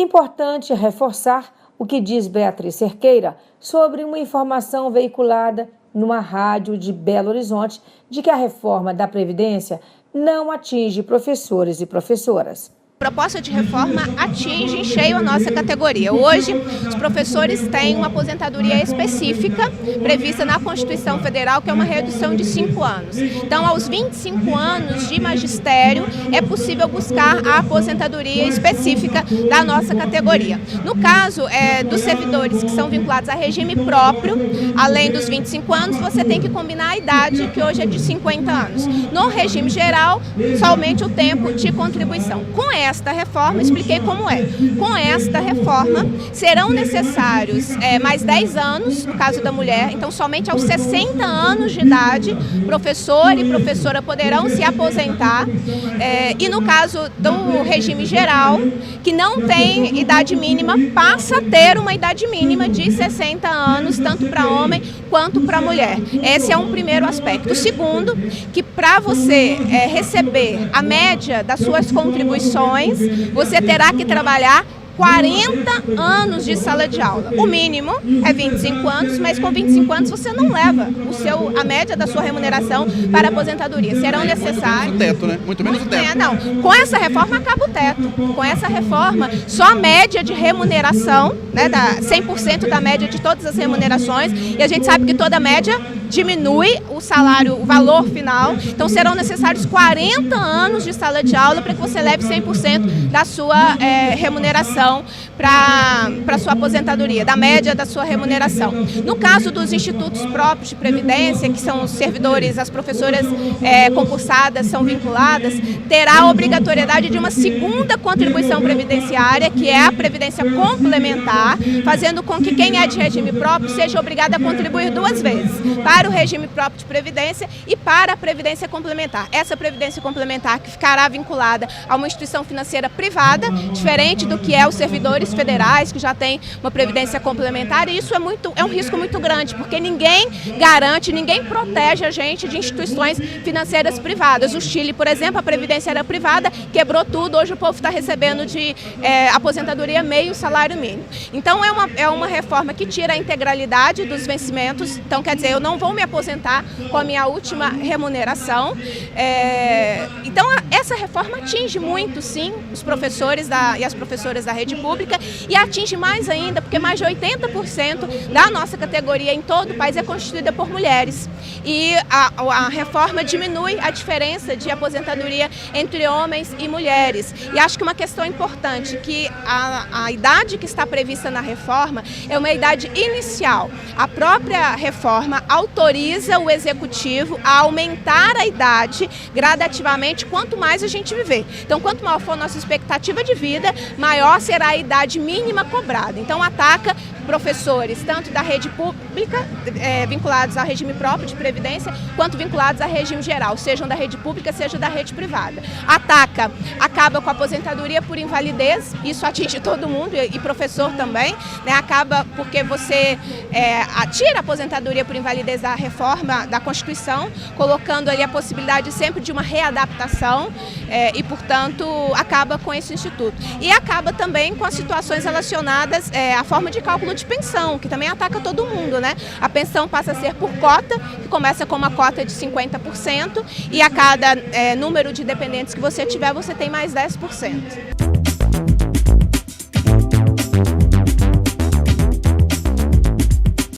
Importante reforçar o que diz Beatriz Cerqueira sobre uma informação veiculada numa rádio de Belo Horizonte de que a reforma da Previdência não atinge professores e professoras. A proposta de reforma atinge em cheio a nossa categoria. Hoje, os professores têm uma aposentadoria específica prevista na Constituição Federal, que é uma redução de 5 anos. Então, aos 25 anos de magistério, é possível buscar a aposentadoria específica da nossa categoria. No caso dos servidores que são vinculados a regime próprio, além dos 25 anos, você tem que combinar a idade, que hoje é de 50 anos. No regime geral, somente o tempo de contribuição. Com esta reforma, expliquei como é. Com esta reforma, serão necessários mais 10 anos, no caso da mulher, então somente aos 60 anos de idade, professor e professora poderão se aposentar. E no caso do regime geral, que não tem idade mínima, passa a ter uma idade mínima de 60 anos, tanto para homem quanto para mulher. Esse é um primeiro aspecto. O segundo, que para você receber a média das suas contribuições, você terá que trabalhar 40 anos de sala de aula. O mínimo é 25 anos, mas com 25 anos você não leva a média da sua remuneração para a aposentadoria. Serão necessários... Muito menos o teto, né? Muito menos o teto. Não, com essa reforma acaba o teto. Com essa reforma, só a média de remuneração, né, 100% da média de todas as remunerações, e a gente sabe que toda média diminui o salário, o valor final, então serão necessários 40 anos de sala de aula para que você leve 100% da sua remuneração para sua aposentadoria, da média da sua remuneração. No caso dos institutos próprios de previdência, que são os servidores, as professoras concursadas são vinculadas, terá a obrigatoriedade de uma segunda contribuição previdenciária, que é a previdência complementar, fazendo com que quem é de regime próprio seja obrigado a contribuir 2 vezes, para o regime próprio de previdência e para a previdência complementar. Essa previdência complementar que ficará vinculada a uma instituição financeira privada, diferente do que é os servidores federais, que já têm uma previdência complementar, e isso é um risco muito grande, porque ninguém garante, ninguém protege a gente de instituições financeiras privadas. O Chile, por exemplo, a previdência era privada, quebrou tudo, hoje o povo está recebendo de aposentadoria meio salário mínimo. Então é uma reforma que tira a integralidade dos vencimentos, então quer dizer, eu não vou me aposentar com a minha última remuneração. Então essa reforma atinge muito, sim, os professores e as professoras da rede pública, e atinge mais ainda porque mais de 80% da nossa categoria em todo o país é constituída por mulheres. E a reforma diminui a diferença de aposentadoria entre homens e mulheres. E acho que uma questão importante, que a idade que está prevista na reforma é uma idade inicial. A própria reforma autoriza o executivo a aumentar a idade gradativamente quanto mais a gente viver. Então, quanto maior for a nossa expectativa de vida, maior será a idade mínima cobrada. Então, ataca professores, tanto da rede pública, vinculados ao regime próprio de previdência, quanto vinculados a regime geral, sejam da rede pública, seja da rede privada. Acaba com a aposentadoria por invalidez, isso atinge todo mundo, e professor também, né? Acaba porque você tira a aposentadoria por invalidez da reforma da Constituição, colocando ali a possibilidade sempre de uma readaptação, e, portanto, acaba com esse instituto. E acaba também com as situações relacionadas à forma de cálculo de pensão, que também ataca todo mundo, né? A pensão passa a ser por cota, que começa com uma cota de 50%, e a cada número de dependentes que você tiver, você tem mais 10%.